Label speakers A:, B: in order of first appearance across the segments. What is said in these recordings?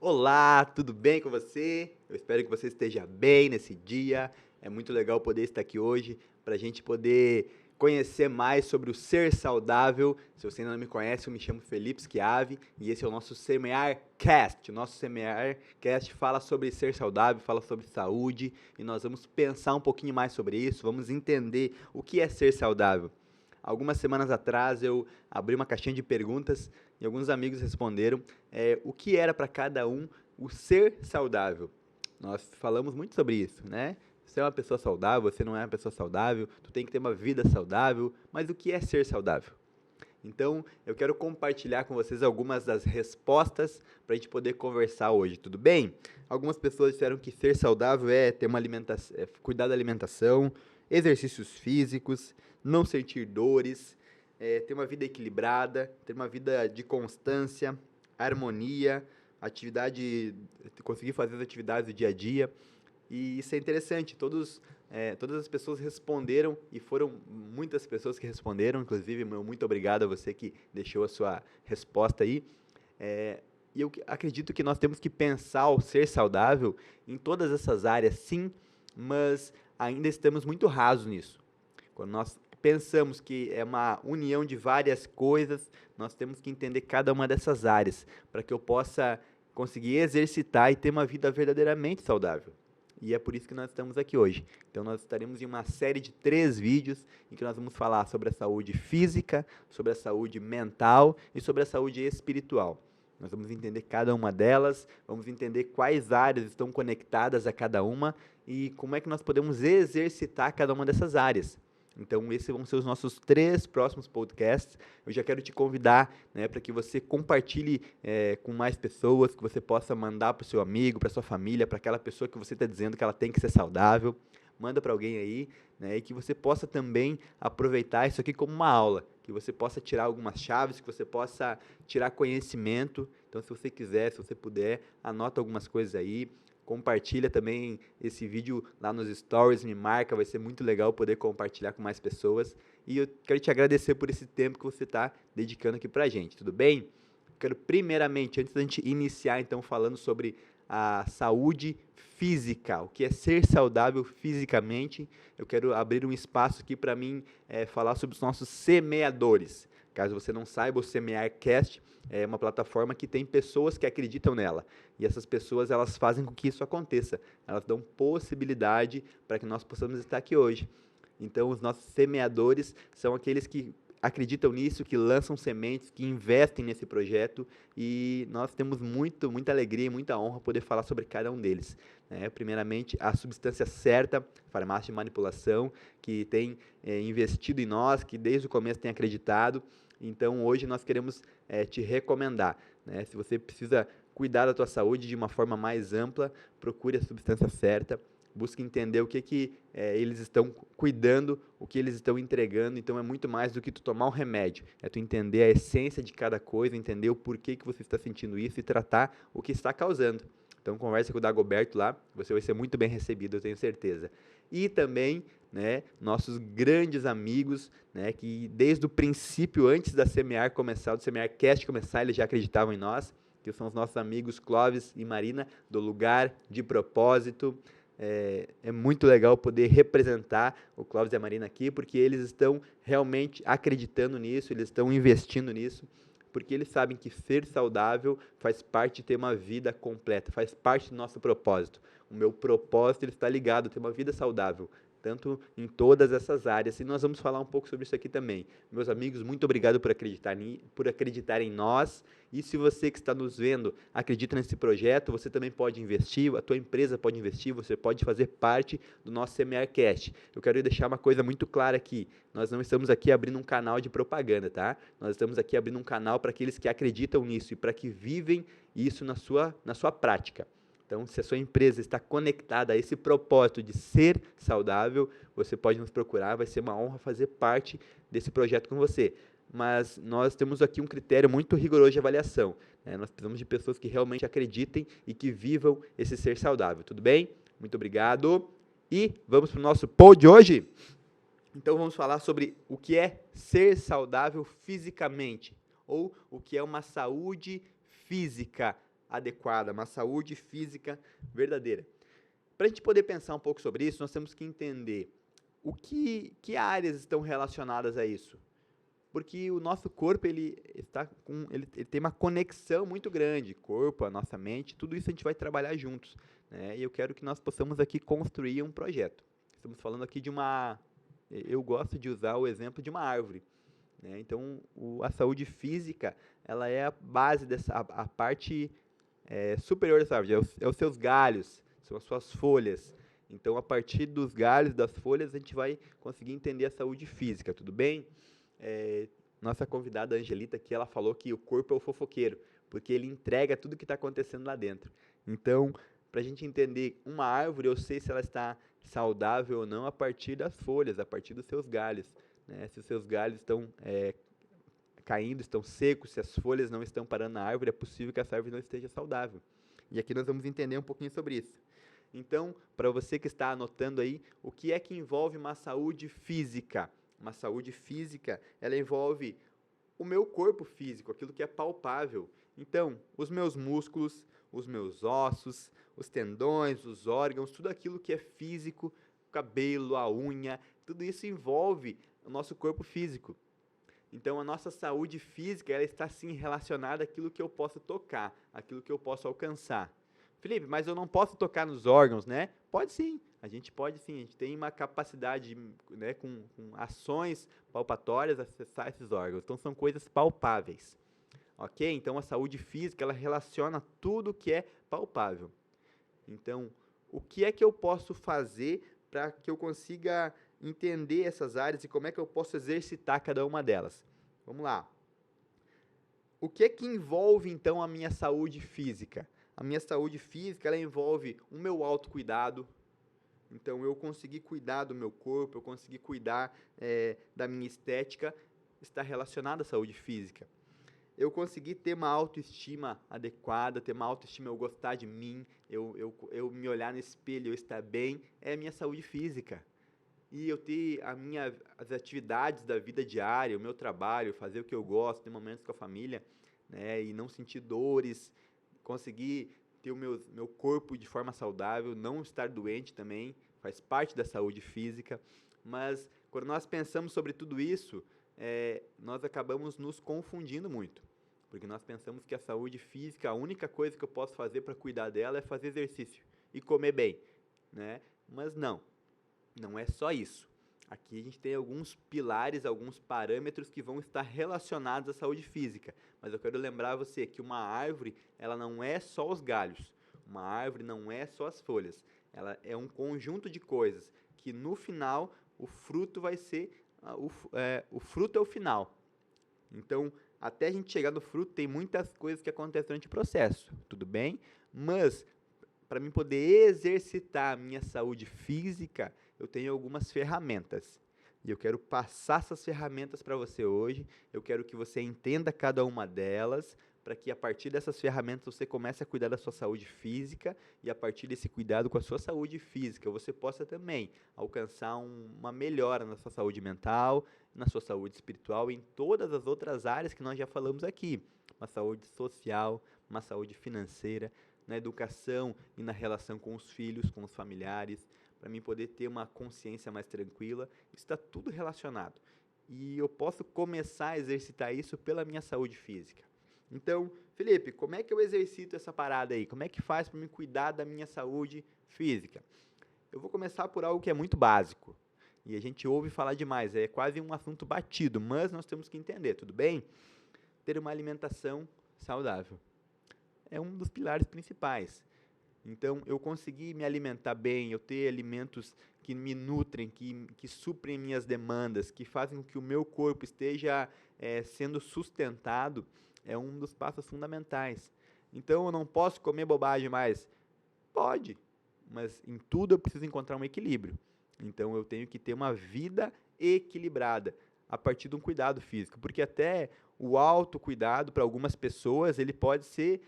A: Olá, tudo bem com você? Eu espero que você esteja bem nesse dia. É muito legal poder estar aqui hoje para a gente poder conhecer mais sobre o ser saudável. Se você ainda não me conhece, eu me chamo Felipe Schiavi e esse é o nosso Semear Cast. O nosso Semear Cast fala sobre ser saudável, fala sobre saúde e nós vamos pensar um pouquinho mais sobre isso, vamos entender o que é ser saudável. Algumas semanas atrás eu abri uma caixinha de perguntas e alguns amigos responderam o que era para cada um o ser saudável. Nós falamos muito sobre isso, né? Você é uma pessoa saudável, você não é uma pessoa saudável, tu tem que ter uma vida saudável, mas o que é ser saudável? Então, eu quero compartilhar com vocês algumas das respostas para a gente poder conversar hoje, tudo bem? Algumas pessoas disseram que ser saudável é ter uma alimentação, cuidar da alimentação, exercícios físicos, não sentir dores, ter uma vida equilibrada, ter uma vida de constância, harmonia, atividade, conseguir fazer as atividades do dia a dia. E isso é interessante, todas as pessoas responderam, e foram muitas pessoas que responderam, inclusive, meu muito obrigado a você que deixou a sua resposta aí. E eu acredito que nós temos que pensar o ser saudável em todas essas áreas, sim, mas ainda estamos muito rasos nisso. Quando nós pensamos que é uma união de várias coisas, nós temos que entender cada uma dessas áreas, para que eu possa conseguir exercitar e ter uma vida verdadeiramente saudável. E é por isso que nós estamos aqui hoje. Então, nós estaremos em uma série de 3 vídeos em que nós vamos falar sobre a saúde física, sobre a saúde mental e sobre a saúde espiritual. Nós vamos entender cada uma delas, vamos entender quais áreas estão conectadas a cada uma e como é que nós podemos exercitar cada uma dessas áreas. Então, esses vão ser os nossos 3 próximos podcasts. Eu já quero te convidar, né, para que você compartilhe com mais pessoas, que você possa mandar para o seu amigo, para sua família, para aquela pessoa que você está dizendo que ela tem que ser saudável. Manda para alguém aí, né, e que você possa também aproveitar isso aqui como uma aula, que você possa tirar algumas chaves, que você possa tirar conhecimento. Então, se você quiser, se você puder, anota algumas coisas aí. Compartilha também esse vídeo lá nos stories, me marca, vai ser muito legal poder compartilhar com mais pessoas. E eu quero te agradecer por esse tempo que você está dedicando aqui pra gente, tudo bem? Quero primeiramente, antes da gente iniciar então falando sobre a saúde física, o que é ser saudável fisicamente, eu quero abrir um espaço aqui para mim falar sobre os nossos semeadores. Caso você não saiba, o SemearCast é uma plataforma que tem pessoas que acreditam nela. E essas pessoas, elas fazem com que isso aconteça. Elas dão possibilidade para que nós possamos estar aqui hoje. Então, os nossos semeadores são aqueles que acreditam nisso, que lançam sementes, que investem nesse projeto e nós temos muita alegria e muita honra poder falar sobre cada um deles. Primeiramente, a Substância Certa, farmácia de manipulação, que tem investido em nós, que desde o começo tem acreditado. Então, hoje nós queremos te recomendar. Se você precisa cuidar da tua saúde de uma forma mais ampla, procure a Substância Certa. Busque entender o que eles estão cuidando, o que eles estão entregando. Então é muito mais do que tu tomar um remédio. É tu entender a essência de cada coisa, entender o porquê que você está sentindo isso e tratar o que está causando. Então conversa com o Dagoberto lá, você vai ser muito bem recebido, eu tenho certeza. E também, nossos grandes amigos, que desde o princípio, antes da Semear começar, do SemearCast começar, eles já acreditavam em nós, que são os nossos amigos Clóvis e Marina, do Lugar de Propósito. É muito legal poder representar o Clóvis e a Marina aqui, porque eles estão realmente acreditando nisso, eles estão investindo nisso, porque eles sabem que ser saudável faz parte de ter uma vida completa, faz parte do nosso propósito. O meu propósito ele está ligado a ter uma vida saudável, tanto em todas essas áreas, e nós vamos falar um pouco sobre isso aqui também. Meus amigos, muito obrigado por acreditar em nós, e se você que está nos vendo acredita nesse projeto, você também pode investir, a tua empresa pode investir, você pode fazer parte do nosso SemearCast. Eu quero deixar uma coisa muito clara aqui, nós não estamos aqui abrindo um canal de propaganda, tá? Nós estamos aqui abrindo um canal para aqueles que acreditam nisso e para que vivem isso na sua prática. Então, se a sua empresa está conectada a esse propósito de ser saudável, você pode nos procurar, vai ser uma honra fazer parte desse projeto com você. Mas nós temos aqui um critério muito rigoroso de avaliação. Nós precisamos de pessoas que realmente acreditem e que vivam esse ser saudável. Tudo bem? Muito obrigado. E vamos para o nosso pod de hoje? Então, vamos falar sobre o que é ser saudável fisicamente, ou o que é uma saúde física, adequada, uma saúde física verdadeira. Para a gente poder pensar um pouco sobre isso, nós temos que entender que áreas estão relacionadas a isso. Porque o nosso corpo ele tem uma conexão muito grande, corpo, a nossa mente, tudo isso a gente vai trabalhar juntos, né? E eu quero que nós possamos aqui construir um projeto. Estamos falando aqui eu gosto de usar o exemplo de uma árvore, né? Então, a saúde física, ela é a base a parte superior dessa árvore, é os seus galhos, são as suas folhas. Então, a partir dos galhos, das folhas, a gente vai conseguir entender a saúde física, tudo bem? Nossa convidada Angelita aqui, ela falou que o corpo é o fofoqueiro, porque ele entrega tudo que está acontecendo lá dentro. Então, para a gente entender uma árvore, eu sei se ela está saudável ou não a partir das folhas, a partir dos seus galhos, né? Se os seus galhos estão caindo, estão secos, se as folhas não estão parando na árvore, é possível que essa árvore não esteja saudável. E aqui nós vamos entender um pouquinho sobre isso. Então, para você que está anotando aí, o que é que envolve uma saúde física? Uma saúde física, ela envolve o meu corpo físico, aquilo que é palpável. Então, os meus músculos, os meus ossos, os tendões, os órgãos, tudo aquilo que é físico, o cabelo, a unha, tudo isso envolve o nosso corpo físico. Então, a nossa saúde física, ela está sim relacionada àquilo que eu posso tocar, àquilo que eu posso alcançar. Felipe, mas eu não posso tocar nos órgãos, né? Pode sim, a gente pode sim, a gente tem uma capacidade, né, com ações palpatórias, acessar esses órgãos. Então, são coisas palpáveis, ok? Então, a saúde física, ela relaciona tudo que é palpável. Então, o que é que eu posso fazer para que eu consiga entender essas áreas e como é que eu posso exercitar cada uma delas? Vamos lá. O que é que envolve, então, a minha saúde física? A minha saúde física, ela envolve o meu autocuidado. Então, eu conseguir cuidar do meu corpo, eu conseguir cuidar da minha estética, está relacionado à saúde física. Eu conseguir ter uma autoestima adequada, ter uma autoestima, eu gostar de mim, eu me olhar no espelho, eu estar bem, é a minha saúde física. E eu ter as atividades da vida diária, o meu trabalho, fazer o que eu gosto, ter momentos com a família, né, e não sentir dores, conseguir ter o meu corpo de forma saudável, não estar doente também, faz parte da saúde física. Mas quando nós pensamos sobre tudo isso, nós acabamos nos confundindo muito. Porque nós pensamos que a saúde física, a única coisa que eu posso fazer para cuidar dela é fazer exercício e comer bem, né? Mas não é só isso. Aqui a gente tem alguns pilares, alguns parâmetros que vão estar relacionados à saúde física. Mas eu quero lembrar você que uma árvore, ela não é só os galhos. Uma árvore não é só as folhas. Ela é um conjunto de coisas que no final o fruto vai ser... o fruto é o final. Então, até a gente chegar no fruto, tem muitas coisas que acontecem durante o processo, tudo bem? Mas, para mim poder exercitar a minha saúde física, eu tenho algumas ferramentas. E eu quero passar essas ferramentas para você hoje. Eu quero que você entenda cada uma delas, para que a partir dessas ferramentas você comece a cuidar da sua saúde física e a partir desse cuidado com a sua saúde física, você possa também alcançar uma melhora na sua saúde mental, na sua saúde espiritual e em todas as outras áreas que nós já falamos aqui. Uma saúde social, uma saúde financeira, na educação e na relação com os filhos, com os familiares, para mim poder ter uma consciência mais tranquila. Isso está tudo relacionado. E eu posso começar a exercitar isso pela minha saúde física. Então, Felipe, como é que eu exercito essa parada aí? Como é que faz para me cuidar da minha saúde física? Eu vou começar por algo que é muito básico. E a gente ouve falar demais, é quase um assunto batido, mas nós temos que entender, tudo bem? Ter uma alimentação saudável é um dos pilares principais. Então, eu conseguir me alimentar bem, eu ter alimentos que me nutrem, que suprem minhas demandas, que fazem com que o meu corpo esteja sendo sustentado, é um dos passos fundamentais. Então, eu não posso comer bobagem mais? Pode, mas em tudo eu preciso encontrar um equilíbrio. Então, eu tenho que ter uma vida equilibrada a partir de um cuidado físico, porque até o autocuidado, para algumas pessoas, ele pode ser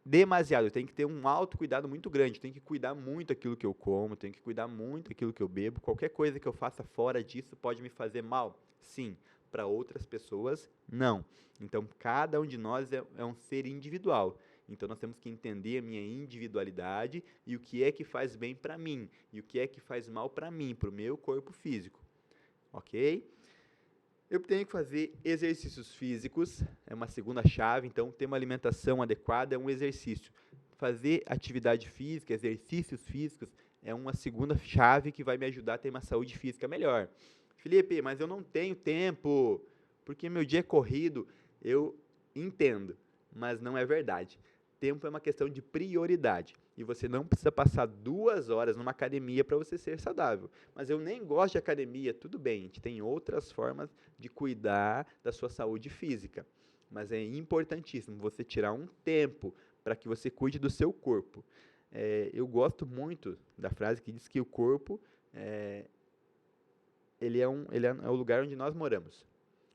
A: demasiado. Eu tenho que ter um autocuidado muito grande, tenho que cuidar muito daquilo que eu como, tenho que cuidar muito daquilo que eu bebo. Qualquer coisa que eu faça fora disso pode me fazer mal? Sim. Para outras pessoas, não. Então, cada um de nós é um ser individual. Então nós temos que entender a minha individualidade e o que é que faz bem para mim e o que é que faz mal para mim, para o meu corpo físico, ok? Eu tenho que fazer exercícios físicos, é uma segunda chave, então ter uma alimentação adequada é um exercício. Fazer atividade física, exercícios físicos, é uma segunda chave que vai me ajudar a ter uma saúde física melhor. Felipe, mas eu não tenho tempo, porque meu dia é corrido. Eu entendo, mas não é verdade. Tempo é uma questão de prioridade. E você não precisa passar 2 horas numa academia para você ser saudável. Mas eu nem gosto de academia, tudo bem, a gente tem outras formas de cuidar da sua saúde física. Mas é importantíssimo você tirar um tempo para que você cuide do seu corpo. Eu gosto muito da frase que diz que o corpo é o lugar onde nós moramos.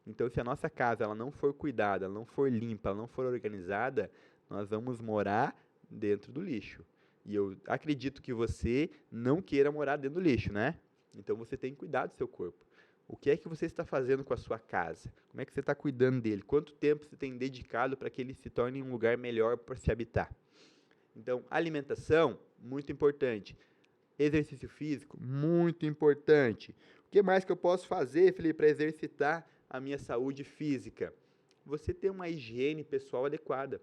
A: Então, se a nossa casa ela não for cuidada, ela não for limpa, ela não for organizada, nós vamos morar dentro do lixo. E eu acredito que você não queira morar dentro do lixo, né? Então, você tem que cuidar do seu corpo. O que é que você está fazendo com a sua casa? Como é que você está cuidando dele? Quanto tempo você tem dedicado para que ele se torne um lugar melhor para se habitar? Então, alimentação, muito importante. Exercício físico, muito importante. O que mais que eu posso fazer, Felipe, para exercitar a minha saúde física? Você ter uma higiene pessoal adequada.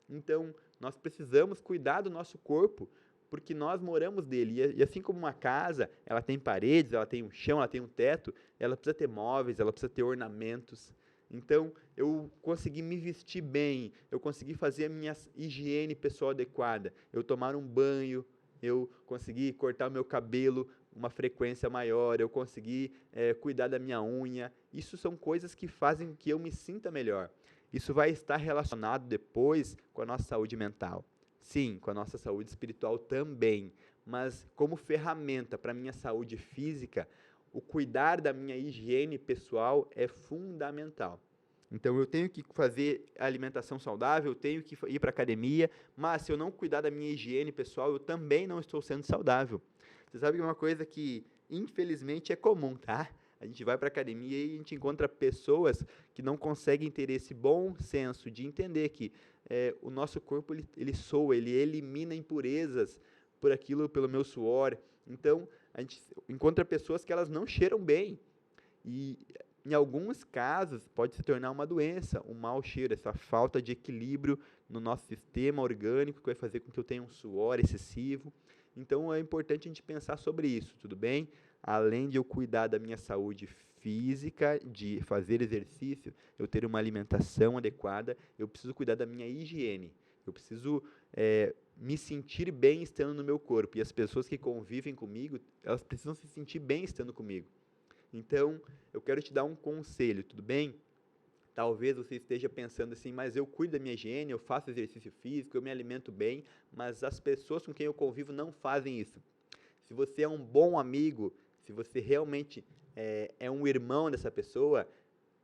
A: Então, nós precisamos cuidar do nosso corpo, porque nós moramos dele. E assim como uma casa, ela tem paredes, ela tem um chão, ela tem um teto, ela precisa ter móveis, ela precisa ter ornamentos. Então, eu consegui me vestir bem, eu consegui fazer a minha higiene pessoal adequada, eu tomar um banho, eu consegui cortar o meu cabelo uma frequência maior, eu consegui cuidar da minha unha. Isso são coisas que fazem que eu me sinta melhor. Isso vai estar relacionado depois com a nossa saúde mental. Sim, com a nossa saúde espiritual também. Mas como ferramenta para a minha saúde física, o cuidar da minha higiene pessoal é fundamental. Então eu tenho que fazer alimentação saudável, eu tenho que ir para a academia, mas se eu não cuidar da minha higiene pessoal, eu também não estou sendo saudável. Você sabe que é uma coisa que, infelizmente, é comum, tá? A gente vai para a academia e a gente encontra pessoas que não conseguem ter esse bom senso de entender que o nosso corpo ele soa, ele elimina impurezas por aquilo, pelo meu suor. Então, a gente encontra pessoas que elas não cheiram bem. E em alguns casos pode se tornar uma doença, um mau cheiro, essa falta de equilíbrio no nosso sistema orgânico que vai fazer com que eu tenha um suor excessivo. Então é importante a gente pensar sobre isso, tudo bem? Além de eu cuidar da minha saúde física, de fazer exercício, eu ter uma alimentação adequada, eu preciso cuidar da minha higiene. Eu preciso me sentir bem estando no meu corpo. E as pessoas que convivem comigo, elas precisam se sentir bem estando comigo. Então, eu quero te dar um conselho, tudo bem? Talvez você esteja pensando assim, mas eu cuido da minha higiene, eu faço exercício físico, eu me alimento bem, mas as pessoas com quem eu convivo não fazem isso. Se você é um bom amigo, se você realmente é um irmão dessa pessoa,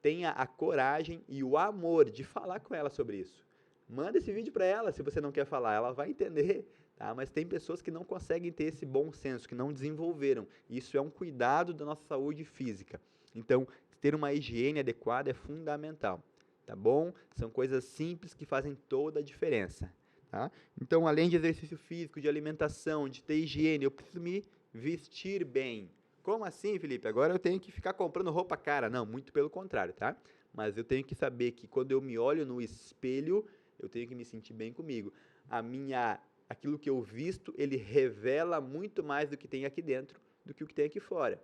A: tenha a coragem e o amor de falar com ela sobre isso. Manda esse vídeo para ela se você não quer falar, ela vai entender, tá? Mas tem pessoas que não conseguem ter esse bom senso, que não desenvolveram. Isso é um cuidado da nossa saúde física. Então, ter uma higiene adequada é fundamental, tá bom? São coisas simples que fazem toda a diferença, tá? Então, além de exercício físico, de alimentação, de ter higiene, eu preciso me vestir bem. Como assim, Felipe? Agora eu tenho que ficar comprando roupa cara? Não, muito pelo contrário, tá? Mas eu tenho que saber que quando eu me olho no espelho, eu tenho que me sentir bem comigo. Aquilo que eu visto, ele revela muito mais do que tem aqui dentro do que o que tem aqui fora.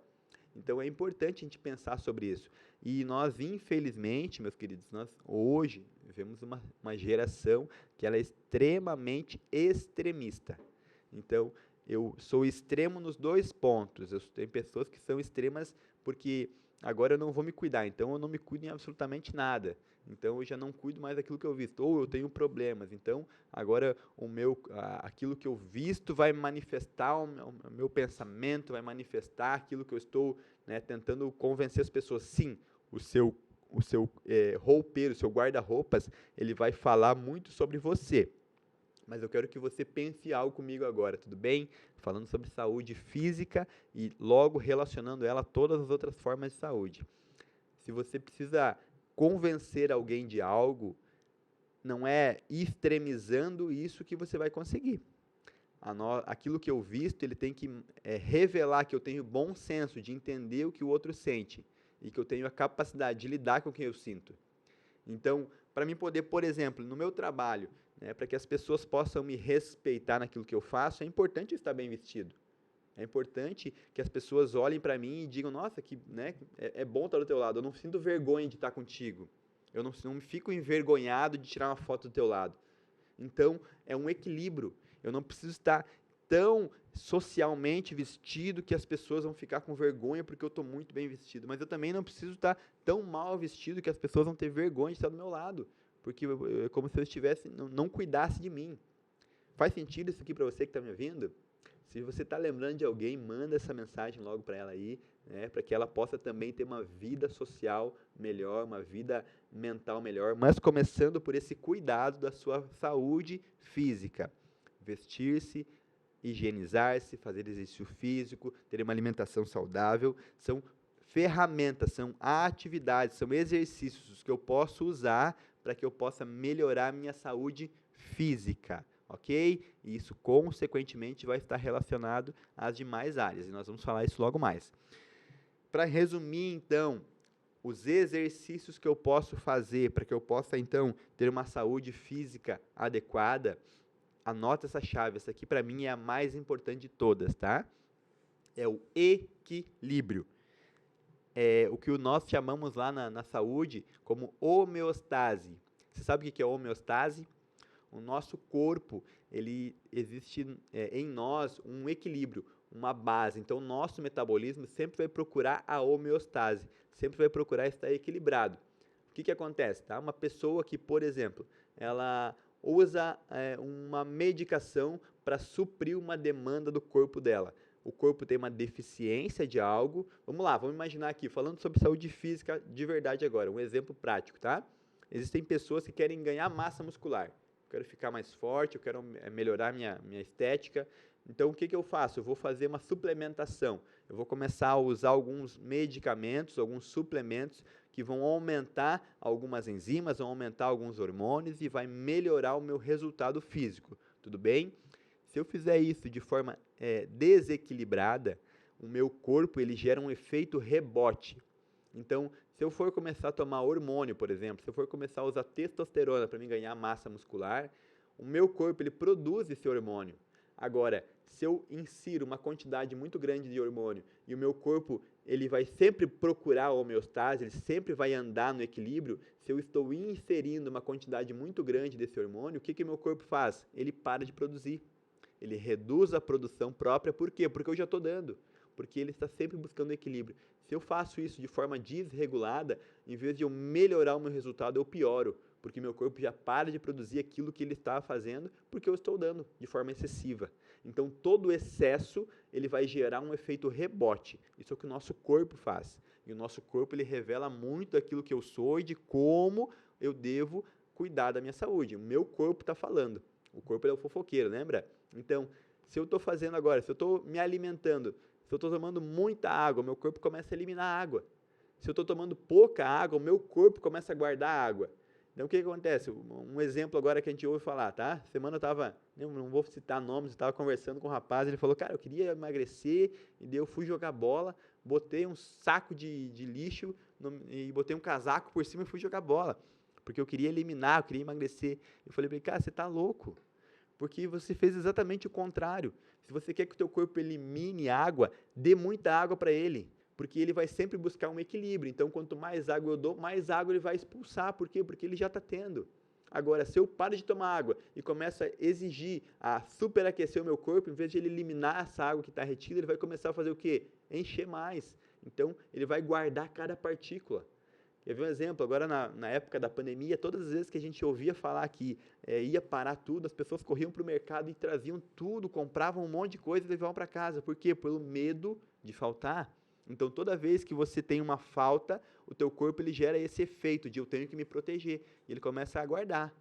A: Então é importante a gente pensar sobre isso. E nós, infelizmente, meus queridos, nós hoje vivemos uma geração que ela é extremamente extremista. Então, eu sou extremo nos dois pontos. Tem pessoas que são extremas porque agora eu não vou me cuidar, então eu não me cuido em absolutamente nada. Então eu já não cuido mais daquilo que eu visto, ou eu tenho problemas. Então agora aquilo que eu visto vai manifestar o meu pensamento, vai manifestar aquilo que eu estou, né, tentando convencer as pessoas. Sim, o seu roupeiro, o seu guarda-roupas, ele vai falar muito sobre você. Mas eu quero que você pense algo comigo agora, tudo bem? Falando sobre saúde física e logo relacionando ela a todas as outras formas de saúde. Se você precisa convencer alguém de algo, não é extremizando isso que você vai conseguir. Aquilo que eu visto, ele tem que revelar que eu tenho bom senso de entender o que o outro sente e que eu tenho a capacidade de lidar com o que eu sinto. Então, para mim poder, por exemplo, no meu trabalho, né, para que as pessoas possam me respeitar naquilo que eu faço, é importante eu estar bem vestido. É importante que as pessoas olhem para mim e digam, nossa, né, é bom estar do teu lado, eu não sinto vergonha de estar contigo. Eu não me fico envergonhado de tirar uma foto do teu lado. Então, é um equilíbrio. Eu não preciso estar tão socialmente vestido que as pessoas vão ficar com vergonha porque eu estou muito bem vestido. Mas eu também não preciso estar tão mal vestido que as pessoas vão ter vergonha de estar do meu lado. Porque é como se eu estivesse, não cuidasse de mim. Faz sentido isso aqui para você que está me ouvindo? Se você está lembrando de alguém, manda essa mensagem logo para ela aí, né, para que ela possa também ter uma vida social melhor, uma vida mental melhor, mas começando por esse cuidado da sua saúde física. Vestir-se, higienizar-se, fazer exercício físico, ter uma alimentação saudável, são ferramentas, são atividades, são exercícios que eu posso usar para que eu possa melhorar a minha saúde física. Ok? E isso, consequentemente, vai estar relacionado às demais áreas, e nós vamos falar isso logo mais. Para resumir, então, os exercícios que eu posso fazer para que eu possa, então, ter uma saúde física adequada, anota essa chave, essa aqui para mim é a mais importante de todas, tá? É o equilíbrio. É o que nós chamamos lá na saúde como homeostase. Você sabe o que é homeostase? O nosso corpo, ele existe em nós um equilíbrio, uma base. Então, o nosso metabolismo sempre vai procurar a homeostase, sempre vai procurar estar equilibrado. O que acontece? Tá? Uma pessoa que, por exemplo, ela usa uma medicação para suprir uma demanda do corpo dela. O corpo tem uma deficiência de algo. Vamos lá, vamos imaginar aqui, falando sobre saúde física de verdade agora, um exemplo prático, tá? Existem pessoas que querem ganhar massa muscular. Eu quero ficar mais forte, eu quero melhorar minha estética. Então, o que eu faço? Eu vou fazer uma suplementação. Eu vou começar a usar alguns medicamentos, alguns suplementos que vão aumentar algumas enzimas, vão aumentar alguns hormônios e vai melhorar o meu resultado físico. Tudo bem? Se eu fizer isso de forma desequilibrada, o meu corpo ele gera um efeito rebote. Então, se eu for começar a tomar hormônio, por exemplo, se eu for começar a usar testosterona para me ganhar massa muscular, o meu corpo ele produz esse hormônio. Agora, se eu insiro uma quantidade muito grande de hormônio e o meu corpo ele vai sempre procurar a homeostase, ele sempre vai andar no equilíbrio, se eu estou inserindo uma quantidade muito grande desse hormônio, o que o meu corpo faz? Ele para de produzir. Ele reduz a produção própria, por quê? Porque eu já estou dando. Porque ele está sempre buscando equilíbrio. Se eu faço isso de forma desregulada, em vez de eu melhorar o meu resultado, eu pioro, porque meu corpo já para de produzir aquilo que ele estava fazendo, porque eu estou dando de forma excessiva. Então, todo excesso, ele vai gerar um efeito rebote. Isso é o que o nosso corpo faz. E o nosso corpo, ele revela muito aquilo que eu sou e de como eu devo cuidar da minha saúde. O meu corpo está falando. O corpo é o fofoqueiro, lembra? Então, se eu estou fazendo agora, se eu estou me alimentando, se eu estou tomando muita água, meu corpo começa a eliminar água. Se eu estou tomando pouca água, o meu corpo começa a guardar água. Então, o que acontece? Um exemplo agora que a gente ouve falar, tá? Semana eu estava, não vou citar nomes, eu estava conversando com um rapaz, ele falou, cara, eu queria emagrecer, e daí eu fui jogar bola, botei um saco de lixo e botei um casaco por cima e fui jogar bola. Porque eu queria eliminar, eu queria emagrecer. Eu falei, cara, você está louco. Porque você fez exatamente o contrário. Se você quer que o teu corpo elimine água, dê muita água para ele, porque ele vai sempre buscar um equilíbrio. Então, quanto mais água eu dou, mais água ele vai expulsar. Por quê? Porque ele já está tendo. Agora, se eu paro de tomar água e começo a exigir, a superaquecer o meu corpo, em vez de ele eliminar essa água que está retida, ele vai começar a fazer o quê? Encher mais. Então, ele vai guardar cada partícula. Quer ver um exemplo? Agora, na época da pandemia, todas as vezes que a gente ouvia falar que ia parar tudo, as pessoas corriam para o mercado e traziam tudo, compravam um monte de coisa e levavam para casa. Por quê? Pelo medo de faltar. Então, toda vez que você tem uma falta, o teu corpo ele gera esse efeito de eu tenho que me proteger. E ele começa a guardar.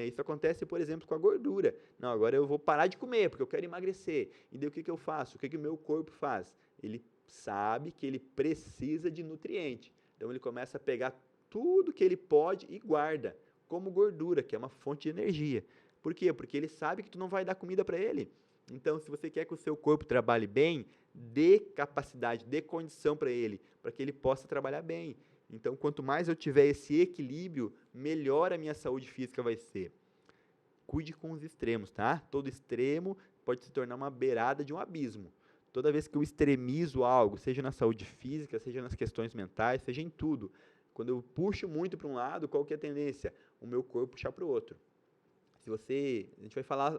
A: Isso acontece, por exemplo, com a gordura. Não, agora eu vou parar de comer, porque eu quero emagrecer. E daí o que eu faço? O que o meu corpo faz? Ele sabe que ele precisa de nutriente. Então, ele começa a pegar tudo que ele pode e guarda. como gordura, que é uma fonte de energia. Por quê? Porque ele sabe que tu não vai dar comida para ele. Então, se você quer que o seu corpo trabalhe bem, dê capacidade, dê condição para que ele possa trabalhar bem. Então, quanto mais eu tiver esse equilíbrio, melhor a minha saúde física vai ser. Cuide com os extremos, tá? Todo extremo pode se tornar uma beirada de um abismo. Toda vez que eu extremizo algo, seja na saúde física, seja nas questões mentais, seja em tudo, quando eu puxo muito para um lado, qual que é a tendência? O meu corpo puxar para o outro. A gente vai falar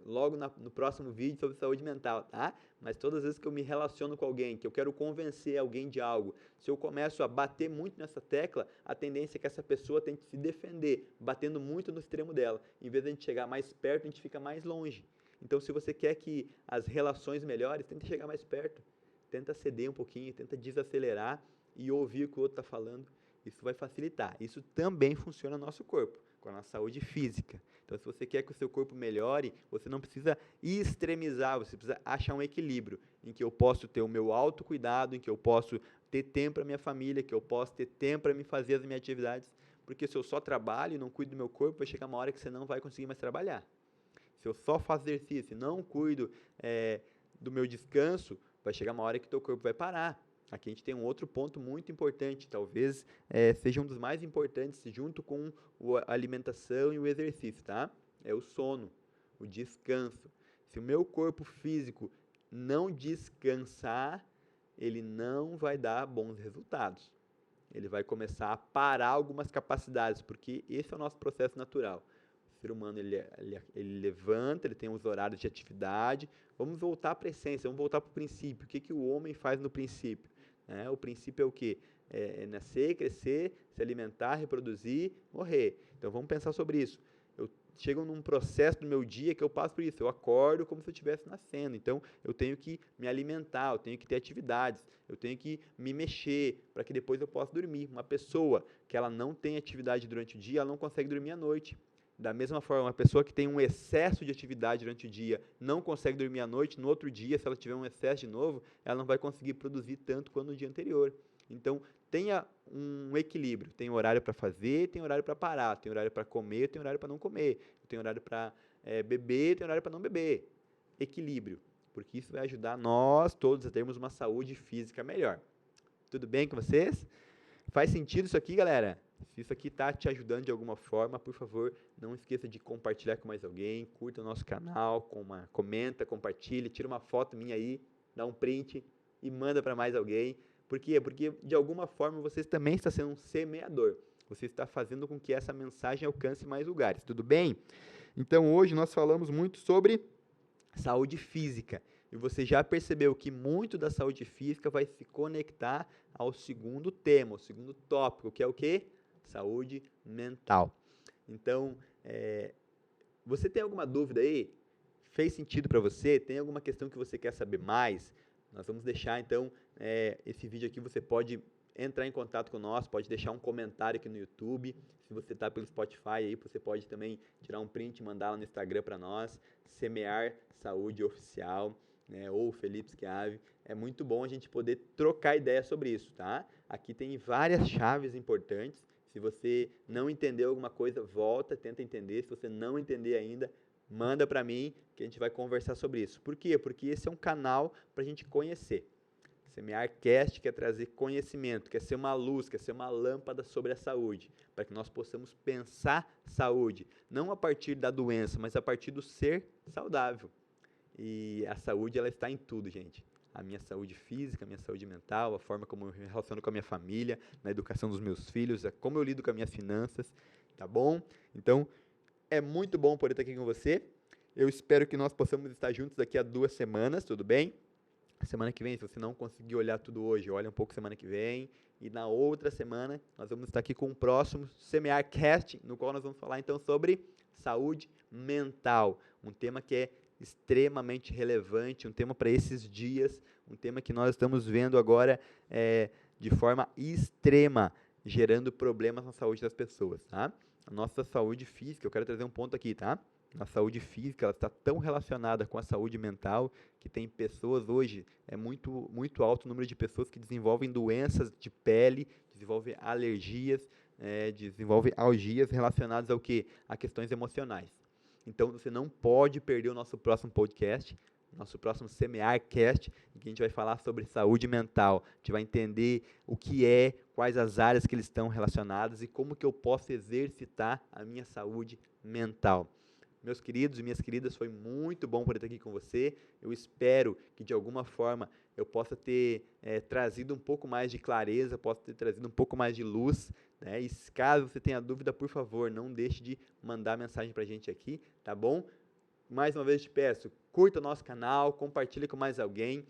A: logo no próximo vídeo sobre saúde mental, tá? Mas todas as vezes que eu me relaciono com alguém, que eu quero convencer alguém de algo, se eu começo a bater muito nessa tecla, a tendência é que essa pessoa tente se defender, batendo muito no extremo dela. Em vez de a gente chegar mais perto, a gente fica mais longe. Então, se você quer que as relações melhores, tenta chegar mais perto, tenta ceder um pouquinho, tenta desacelerar e ouvir o que o outro está falando. Isso vai facilitar. Isso também funciona no nosso corpo, com a nossa saúde física. Então, se você quer que o seu corpo melhore, você não precisa extremizar, você precisa achar um equilíbrio em que eu posso ter o meu autocuidado, em que eu posso ter tempo para minha família, que eu posso ter tempo para me fazer as minhas atividades, porque se eu só trabalho e não cuido do meu corpo, vai chegar uma hora que você não vai conseguir mais trabalhar. Se eu só faço exercício e não cuido do meu descanso, vai chegar uma hora que o teu corpo vai parar. Aqui a gente tem um outro ponto muito importante, talvez seja um dos mais importantes, junto com a alimentação e o exercício, tá? É o sono, o descanso. Se o meu corpo físico não descansar, ele não vai dar bons resultados. Ele vai começar a parar algumas capacidades, porque esse é o nosso processo natural. O ser humano, ele levanta, ele tem os horários de atividade. Vamos voltar para a essência, vamos voltar para o princípio. O que o homem faz no princípio? O princípio é o quê? É nascer, crescer, se alimentar, reproduzir, morrer. Então, vamos pensar sobre isso. Eu chego num processo do meu dia que eu passo por isso. Eu acordo como se eu estivesse nascendo. Então, eu tenho que me alimentar, eu tenho que ter atividades, eu tenho que me mexer para que depois eu possa dormir. Uma pessoa que ela não tem atividade durante o dia, ela não consegue dormir à noite. Da mesma forma, uma pessoa que tem um excesso de atividade durante o dia não consegue dormir à noite, no outro dia, se ela tiver um excesso de novo, ela não vai conseguir produzir tanto quanto no dia anterior. Então, tenha um equilíbrio. Tem horário para fazer, tem horário para parar, tem horário para comer, tem horário para não comer, tem horário para beber, tem horário para não beber. Equilíbrio, porque isso vai ajudar nós todos a termos uma saúde física melhor. Tudo bem com vocês? Faz sentido isso aqui, galera? Se isso aqui está te ajudando de alguma forma, por favor, não esqueça de compartilhar com mais alguém, curta o nosso canal, comenta, compartilha, tira uma foto minha aí, dá um print e manda para mais alguém. Por quê? Porque, de alguma forma, você também está sendo um semeador. Você está fazendo com que essa mensagem alcance mais lugares, tudo bem? Então, hoje nós falamos muito sobre saúde física. E você já percebeu que muito da saúde física vai se conectar ao segundo tema, o segundo tópico, que é o quê? Saúde mental. Então, você tem alguma dúvida aí? Fez sentido para você? Tem alguma questão que você quer saber mais? Nós vamos deixar, então, esse vídeo aqui, você pode entrar em contato conosco, pode deixar um comentário aqui no YouTube. Se você está pelo Spotify aí, você pode também tirar um print e mandar lá no Instagram para nós, Semear Saúde Oficial, ou Felipe Schiavi. É muito bom a gente poder trocar ideia sobre isso, tá? Aqui tem várias chaves importantes. Se você não entendeu alguma coisa, volta, tenta entender. Se você não entender ainda, manda para mim que a gente vai conversar sobre isso. Por quê? Porque esse é um canal para a gente conhecer. SemearCast quer trazer conhecimento, quer ser uma luz, quer ser uma lâmpada sobre a saúde, para que nós possamos pensar saúde, não a partir da doença, mas a partir do ser saudável. E a saúde, ela está em tudo, gente. A minha saúde física, a minha saúde mental, a forma como eu me relaciono com a minha família, na educação dos meus filhos, como eu lido com as minhas finanças, tá bom? Então, é muito bom poder estar aqui com você. Eu espero que nós possamos estar juntos daqui a 2 semanas, tudo bem? Semana que vem, se você não conseguir olhar tudo hoje, olha um pouco semana que vem. E na outra semana, nós vamos estar aqui com o próximo SemearCast, no qual nós vamos falar então sobre saúde mental. Um tema que é extremamente relevante, um tema para esses dias, um tema que nós estamos vendo agora de forma extrema, gerando problemas na saúde das pessoas, tá? A nossa saúde física, eu quero trazer um ponto aqui, tá? A saúde física, ela está tão relacionada com a saúde mental que tem pessoas hoje, muito alto o número de pessoas que desenvolvem doenças de pele, desenvolvem alergias, desenvolve algias relacionadas ao quê? A questões emocionais. Então, você não pode perder o nosso próximo podcast, nosso próximo SemearCast, em que a gente vai falar sobre saúde mental. A gente vai entender o que é, quais as áreas que eles estão relacionadas e como que eu posso exercitar a minha saúde mental. Meus queridos e minhas queridas, foi muito bom poder estar aqui com você. Eu espero que, de alguma forma, eu possa ter trazido um pouco mais de clareza, possa ter trazido um pouco mais de luz, né? E caso você tenha dúvida, por favor, não deixe de mandar mensagem para a gente aqui, tá bom? Mais uma vez te peço, curta o nosso canal, compartilhe com mais alguém.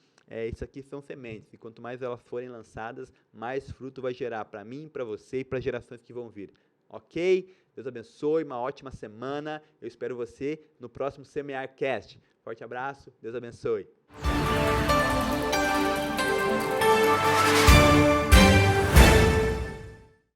A: Isso aqui são sementes, e quanto mais elas forem lançadas, mais fruto vai gerar para mim, para você e para as gerações que vão vir. Ok? Deus abençoe, uma ótima semana. Eu espero você no próximo SemearCast. Forte abraço, Deus abençoe.